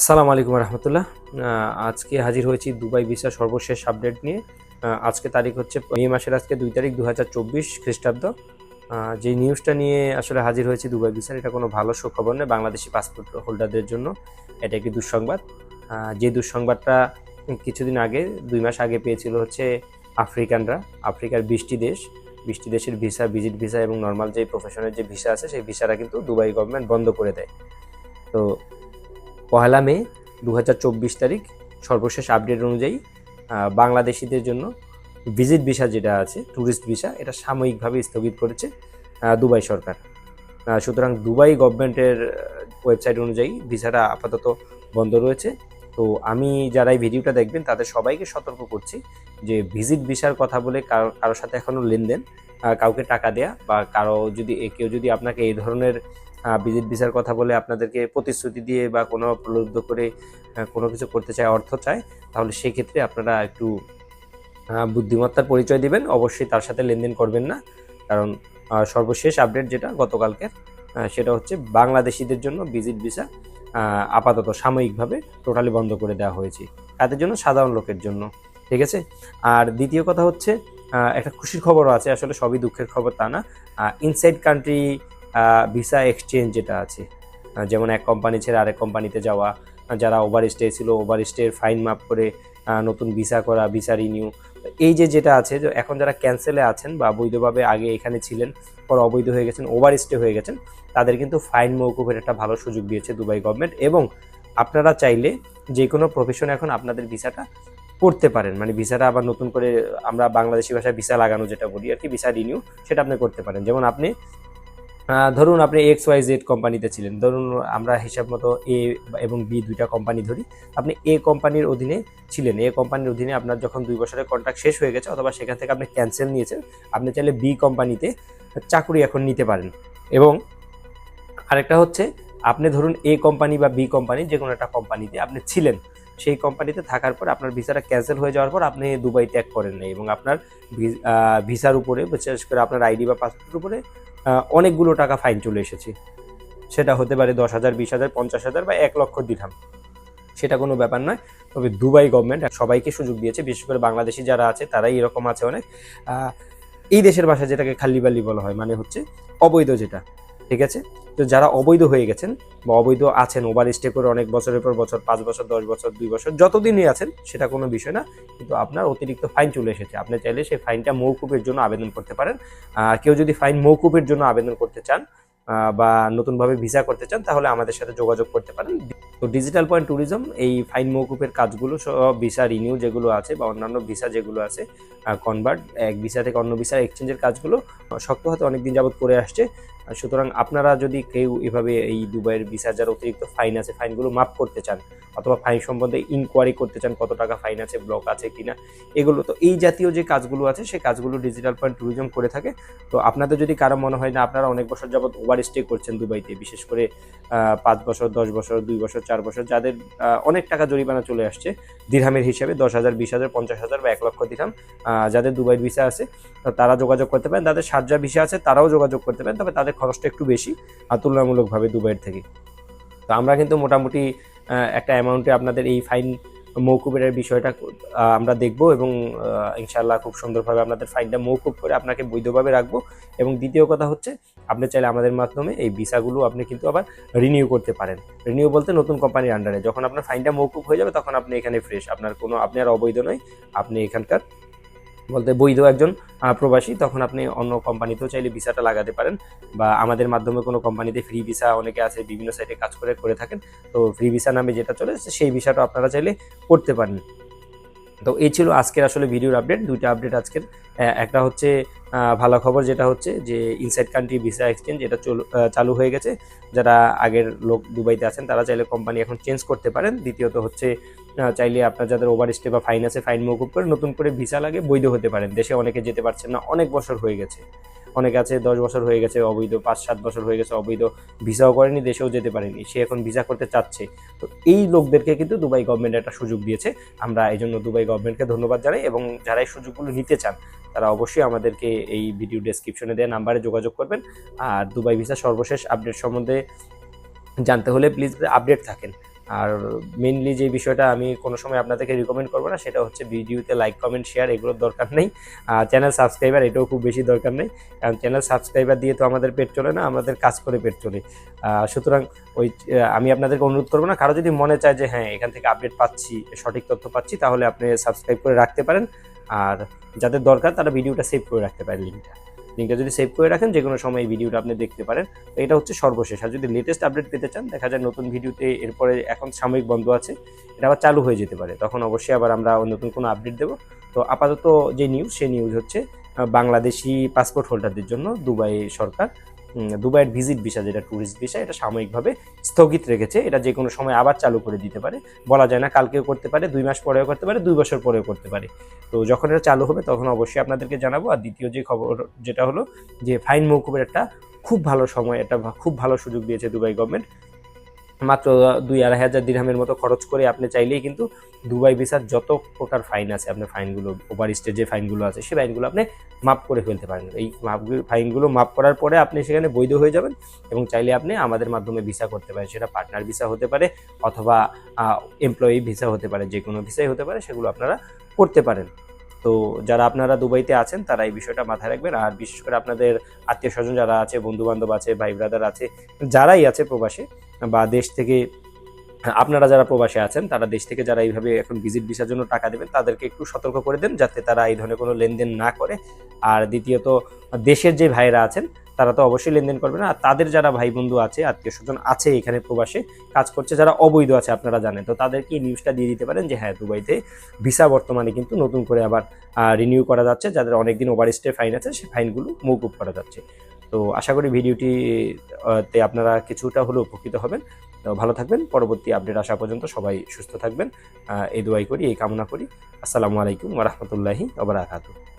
আসসালামু আলাইকুম রহমতুল্লাহ। আজকে হাজির হয়েছি দুবাই ভিসা সর্বশেষ আপডেট নিয়ে। আজকে তারিখ হচ্ছে মে মাসের আজকে 2 তারিখ 2024 খ্রিস্টাব্দ। যে নিউজটা নিয়ে আসলে হাজির হয়েছি দুবাই ভিসার, এটা কোনো ভালো সুখবর নয় বাংলাদেশি পাসপোর্ট হোল্ডারদের জন্য। এটা একটি দুঃসংবাদ। যে দুঃসংবাদটা কিছুদিন আগে 2 মাস আগে পেয়েছিল হচ্ছে আফ্রিকানরা। আফ্রিকার 20টি দেশের ভিসা, ভিজিট ভিসা এবং নর্মাল যে প্রফেশনের যে ভিসা আছে সেই ভিসাটা কিন্তু দুবাই গভর্নমেন্ট বন্ধ করে দেয়। তো 1 মে 2024 তারিখ সর্বশেষ আপডেট অনুযায়ী বাংলাদেশিদের জন্য ভিজিট ভিসা যেটা আছে, ট্যুরিস্ট ভিসা, এটা সাময়িকভাবে স্থগিত করেছে দুবাই সরকার। সুতরাং দুবাই গভর্নমেন্টের ওয়েবসাইট অনুযায়ী ভিসাটা আপাতত বন্ধ রয়েছে। তো আমি যারা এই ভিডিওটা দেখবেন তাদের সবাইকে সতর্ক করছি যে ভিজিট ভিসার কথা বলে কারোর সাথে এখনও লেনদেন, কাউকে টাকা দেয়া বা কেউ যদি আপনাকে এই ধরনের ভিজিট ভিসার কথা বলে আপনাদেরকে প্রতিশ্রুতি দিয়ে বা কোনো প্রলুব্ধ করে কোনো কিছু করতে চায়, অর্থ চায়, তাহলে সেক্ষেত্রে আপনারা একটু বুদ্ধিমত্তার পরিচয় দিবেন। অবশ্যই তার সাথে লেনদেন করবেন না, কারণ সর্বশেষ আপডেট যেটা গতকালকের, সেটা হচ্ছে বাংলাদেশিদের জন্য ভিজিট ভিসা আপাতত সাময়িকভাবে টোটালি বন্ধ করে দেওয়া হয়েছে। তাদের জন্য, সাধারণ লোকের জন্য, ঠিক আছে। আর দ্বিতীয় কথা হচ্ছে একটা খুশির খবরও আছে, আসলে সবই দুঃখের খবর তা না। ইনসাইড কান্ট্রি ভিসা এক্সচেঞ্জ যেটা আছে, যেমন এক কোম্পানি ছেড়ে আরেক কোম্পানিতে যাওয়া, যারা ওভার স্টে ছিল ওভার স্টের ফাইন মাফ করে নতুন ভিসা করা, ভিসা রিনিউ, এই যেটা আছে, এখন যারা ক্যান্সেলে আছেন বা অবৈধভাবে আগে এখানে ছিলেন পর অবৈধ হয়ে গেছেন, ওভার স্টে হয়ে গেছেন, তাদের কিন্তু ফাইন মওকুফের একটা ভালো সুযোগ দিয়েছে দুবাই গভর্নমেন্ট। এবং আপনারা চাইলে যে কোনো প্রফেশনে এখন আপনাদের ভিসাটা করতে পারেন, মানে ভিসাটা আবার নতুন করে, আমরা বাংলাদেশি ভাষায় ভিসা লাগানো যেটা বলি আর কি, ভিসা রিনিউ, সেটা আপনি করতে পারেন। যেমন আপনি ধরুন আপনি XYZ কোম্পানিতে ছিলেন, ধরুন আমরা হিসাব মতো এ এবং বি দুইটা কোম্পানি ধরি। আপনি এ কোম্পানির অধীনে ছিলেন, এ কোম্পানির অধীনে আপনার যখন 2 বছরের কন্ট্রাক্ট শেষ হয়ে গেছে অথবা সেখান থেকে আপনি ক্যান্সেল নিয়েছেন, আপনি চাইলে বি কোম্পানিতে চাকরি এখন নিতে পারেন। এবং আরেকটা হচ্ছে, আপনি ধরুন এ কোম্পানি বা বি কোম্পানি যে কোনো একটা কোম্পানিতে আপনি ছিলেন, সেই কোম্পানিতে থাকার পর আপনার ভিসাটা ক্যান্সেল হয়ে যাওয়ার পর আপনি দুবাই ত্যাগ করেন নাই এবং আপনার ভিসার উপরে, বিশেষ করে আপনার আইডি বা পাসপোর্টের উপরে অনেকগুলো টাকা ফাইন চলে এসেছে। সেটা হতে পারে 10,000, 20,000, 50,000 বা 1,00,000 দিরহাম, সেটা কোনো ব্যাপার নয়। তবে দুবাই গভর্নমেন্ট সবাইকে সুযোগ দিয়েছে, বিশেষ করে বাংলাদেশি যারা আছে তারাই এরকম আছে অনেক। এই দেশের ভাষায় যেটাকে খালিবালি বলা হয়, মানে হচ্ছে অবৈধ যেটা, ঠিক আছে। তো যারা অবৈধ হয়ে গেছেন বা অবৈধ আছেন, ওভার স্টে করে অনেক বছরের পর বছর, 5 বছর, 10 বছর, 2 বছর, যতদিনই আছেন সেটা কোনো বিষয় না, কিন্তু আপনার অতিরিক্ত ফাইন চলে এসেছে, আপনি চাইলে সেই ফাইনটা মওকুফের জন্য আবেদন করতে পারেন। কেউ যদি ফাইন মওকুফের জন্য আবেদন করতে চান বা নতুনভাবে ভিসা করতে চান, তাহলে আমাদের সাথে যোগাযোগ করতে পারেন। তো ডিজিটাল পয়েন্ট ট্যুরিজম এই ফাইন মওকুফের কাজগুলো সব, ভিসা রিনিউ যেগুলো আছে বা অন্যান্য ভিসা যেগুলো আছে, কনভার্ট এক ভিসা থেকে অন্য ভিসা এক্সচেঞ্জের কাজগুলো শক্ত হাতে অনেকদিন যাবত করে আসছে। সুতরাং আপনারা যদি কেউ এভাবে এই দুবাইয়ের ভিসার যারা অতিরিক্ত ফাইন আছে, ফাইনগুলো মাফ করতে চান অথবা ফাইন সম্বন্ধে ইনকোয়ারি করতে চান, কত টাকা ফাইন আছে, ব্লক আছে কিনা, এগুলো, তো এই জাতীয় যে কাজগুলো আছে সেই কাজগুলো ডিজিটাল পয়েন্ট ট্যুরিজম করে থাকে। তো আপনাদের যদি কারো মনে হয় না আপনারা অনেক বছর যাবত ওভার স্টে করছেন দুবাইতে, বিশেষ করে 5 বছর, 10 বছর, 2 বছর, 4 বছর, যাদের অনেক টাকা জরিমানা চলে আসছে দিরহামের হিসাবে, 10,000, 20,000, 50,000 বা 1,00,000 দিরহাম, যাদের দুবাইয়ের ভিসা আছে তারা যোগাযোগ করতে পারেন। যাদের শারজা ভিসা আছে তারাও যোগাযোগ করতে পারেন, তবে তাদের খরচটা একটু বেশি তুলনামূলকভাবে দুবাইয়ের থেকে। তো আমরা কিন্তু মোটামুটি একটা অ্যামাউন্টে আপনাদের এই ফাইন মওকুফের বিষয়টা আমরা দেখব এবং ইনশাআল্লাহ খুব সুন্দরভাবে আপনাদের ফাইনটা মওকুফ করে আপনাকে বৈধভাবে রাখবো। এবং দ্বিতীয় কথা হচ্ছে, আপনি চাইলে আমাদের মাধ্যমে এই ভিসাগুলো আপনি কিন্তু আবার রিনিউ করতে পারেন। রিনিউ বলতে নতুন কোম্পানির আন্ডারে যখন আপনার ফাইনটা মওকুফ হয়ে যাবে তখন আপনি এখানে ফ্রেশ, আপনি আর অবৈধ নয়, আপনি এখানকার বলতে বৈধ একজন প্রবাসী, তখন আপনি অন্য কোম্পানিতেও চাইলে ভিসাটা লাগাতে পারেন বা আমাদের মাধ্যমে কোনো কোম্পানিতে ফ্রি ভিসা, অনেকে আছে বিভিন্ন সাইটে কাজ করে থাকেন, তো ফ্রি ভিসা নামে যেটা চলে সেই ভিসাটা আপনারা চাইলে করতে পারেন। তো এই ছিল আজকের আসলে ভিডিওর আপডেট, দুইটা আপডেট আজকের। একটা হচ্ছে ভালো খবর, যেটা হচ্ছে যে ইনসাইড কান্ট্রি ভিসা এক্সচেঞ্জ এটা চালু হয়ে গেছে, যারা আগের লোক দুবাইতে আছেন তারা চাইলে কোম্পানি এখন চেঞ্জ করতে পারেন। দ্বিতীয়ত হচ্ছে, চাইলে আপনার যাদের ওভার স্টে বা ফাইন আছে, ফাইন মওকুফ করে নতুন করে ভিসা লাগে বৈধ হতে পারেন। দেশে অনেকে যেতে পারছেন না, অনেক বছর হয়ে গেছে, অনেকে আছে 10 বছর হয়ে গেছে অবৈধ, 5-7 বছর হয়ে গেছে অবৈধ, ভিসাও করেনি, দেশেও যেতে পারেনি, সে এখন ভিসা করতে চাচ্ছে। তো এই লোকদেরকে কিন্তু দুবাই গভর্নমেন্ট একটা সুযোগ দিয়েছে, আমরা এই জন্য দুবাই গভর্নমেন্টকে ধন্যবাদ জানাই। এবং যারা এই সুযোগগুলো নিতে চান তারা অবশ্যই আমাদেরকে এই ভিডিও ডেসক্রিপশনে দেওয়া নাম্বারে যোগাযোগ করবেন। আর দুবাই ভিসা সর্বশেষ আপডেট সম্বন্ধে জানতে হলে প্লিজ আপডেট থাকেন। আর মেনলি যে বিষয়টা আমি কোনো সময় আপনাদেরকে রিকমেন্ড করবো না সেটা হচ্ছে ভিডিওতে লাইক কমেন্ট শেয়ার এগুলোর দরকার নেই, চ্যানেল সাবস্ক্রাইবার এটাও খুব বেশি দরকার নেই, কারণ চ্যানেল সাবস্ক্রাইবার দিয়ে তো আমাদের পেট চলে না, আমাদের কাজ করে পেট চলে। সুতরাং আমি আপনাদেরকে অনুরোধ করবো না, কারো যদি মনে চায় যে হ্যাঁ এখান থেকে আপডেট পাচ্ছি, সঠিক তথ্য পাচ্ছি, তাহলে আপনি সাবস্ক্রাইব করে রাখতে পারেন। আর যাদের দরকার তারা ভিডিওটা সেভ করে রাখতে পারেন, লিঙ্কটা যদি সেভ করে রাখেন যে কোনো সময় এই ভিডিওটা আপনি দেখতে পারেন। তো এটা হচ্ছে সর্বশেষ। আর যদি লেটেস্ট আপডেট পেতে চান, দেখা যায় নতুন ভিডিওতে এরপরে এখন সাময়িক বন্ধ আছে, এটা আবার চালু হয়ে যেতে পারে, তখন অবশ্যই আবার আমরা নতুন কোনো আপডেট দেবো। তো আপাতত যে নিউজ, সেই নিউজ হচ্ছে বাংলাদেশি পাসপোর্ট হোল্ডারদের জন্য দুবাই সরকার দুবাইয়ের ভিজিট ভিসা, যেটা ট্যুরিস্ট ভিসা, এটা সাময়িকভাবে স্থগিত রেখেছে। এটা যে কোনো সময় আবার চালু করে দিতে পারে, বলা যায় না, কালকেও করতে পারে, 2 মাস পরেও করতে পারে, 2 বছর পরেও করতে পারে। তো যখন এটা চালু হবে তখন অবশ্যই আপনাদেরকে জানাবো। আর দ্বিতীয় যে খবর যেটা হলো যে ফাইন মওকুফের একটা খুব ভালো সময়, একটা খুব ভালো সুযোগ দিয়েছে দুবাই গভর্নমেন্ট। মাত্র 2-2.5 হাজার দিরহামের মতো খরচ করে আপনি চাইলেই কিন্তু দুবাই ভিসার যত প্রকার ফাইন আছে, আপনার ফাইনগুলো, ওভার স্টে যে ফাইনগুলো আছে, সেই ফাইনগুলো আপনি মাফ করে ফেলতে পারেন। এই ফাইনগুলো মাফ করার পরে আপনি সেখানে বৈধ হয়ে যাবেন এবং চাইলে আপনি আমাদের মাধ্যমে ভিসা করতে পারেন। সেটা পার্টনার ভিসা হতে পারে অথবা এমপ্লয়ি ভিসা হতে পারে, যে কোনো ভিসাই হতে পারে, সেগুলো আপনারা করতে পারেন। তো যারা আপনারা দুবাইতে আছেন তারা এই বিষয়টা মাথায় রাখবেন। আর বিশেষ করে আপনাদের আত্মীয় স্বজন যারা আছে, বন্ধু বান্ধব আছে, ভাই ব্রাদার আছে, যারাই আছে প্রবাসে বা দেশ থেকে, আপনারা যারা প্রবাসে আছেন তারা দেশ থেকে যারা এইভাবে এখন ভিজিট ভিসার জন্য টাকা দেবেন, তাদেরকে একটু সতর্ক করে দেন যাতে তারা এই ধরনের কোনো লেনদেন না করে। আর দ্বিতীয়ত দেশের যে ভাইরা আছেন তারা তো অবশ্যই লেনদেন করবে না। আর তাদের যারা ভাই বন্ধু আছে, আত্মীয় স্বজন আছে এখানে প্রবাসে কাজ করছে, যারা অবৈধ আছে, আপনারা জানেন, তো তাদেরকে এই নিউজটা দিয়ে দিতে পারেন যে হ্যাঁ দুবাইতে ভিসা বর্তমানে কিন্তু নতুন করে আবার রিনিউ করা যাচ্ছে, যাদের অনেকদিন ওভার স্টে ফাইন আছে সেই ফাইনগুলো মওকুফ করা যাচ্ছে। তো আশা করি ভিডিওটি তে আপনারা কিছুটা হলেও উপকৃত হবেন। তো ভালো থাকবেন, পরবর্তী আপডেট আসা পর্যন্ত সবাই সুস্থ থাকবেন, এই দোয়াই করি, এই কামনা করি। আসসালামু আলাইকুম ওয়া রাহমাতুল্লাহি ওয়া বারাকাতুহু।